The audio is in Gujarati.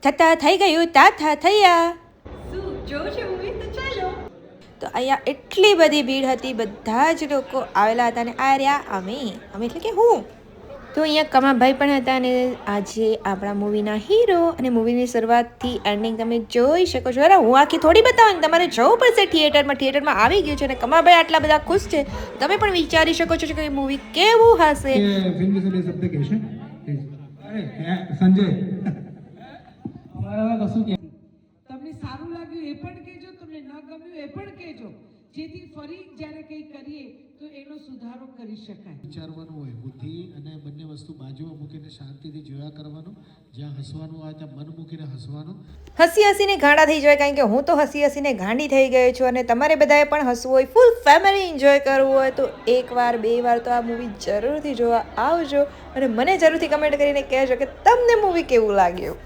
થતા થઈ ગયું તાથા થયા. શું જોવું છે મૂવી? તો ચાલો. તો અહીંયા એટલી બધી ભીડ હતી, બધા જ લોકો આવેલા હતા અને આ રહ્યા અમે એટલે કે હું. તો અહીંયા કમાભાઈ પણ હતા અને આજે આપણા મૂવીના હીરો અને મૂવીની શરૂઆતથી એન્ડિંગ તમે જોઈ શકો છો. અરે હું આખી થોડી બતાવવાની, તમારે જવું પડશે થિયેટરમાં આવી ગયું છે અને કમાભાઈ આટલા બધા ખુશ છે. તમે પણ વિચારી શકો છો કે મૂવી કેવું હશે. फिल्म से ले सकते कैसे अरे संजय हमारा कसूर क्या તમને સારું લાગ્યું એ પણ કહેજો, તમને ન ગમ્યું એ પણ કહેજો, જેથી ફરી જ્યારે કંઈ કરીએ તો એનો સુધારો કરી શકાય. વિચારવાનું હોય બુદ્ધિ અને બંને વસ્તુ બાજુમાં મૂકીને શાંતિથી જોયા કરવાનું. જ્યાં હસવાનું આવે ત્યાં મન મૂકીને હસવાનું. હસી હસીને ગાંડા થઈ જાય, કારણ કે હું તો હસી હસીને ગાંડી થઈ ગઈ છું અને તમારે બધાએ પણ હસવું હોય, ફૂલ ફેમિલી એન્જોય કરવું હોય તો એકવાર બે વાર તો આ મૂવી જરૂરથી જોવા આવજો અને મને જરૂરથી કમેન્ટ કરીને કહેજો કે તમને મૂવી કેવું લાગ્યું.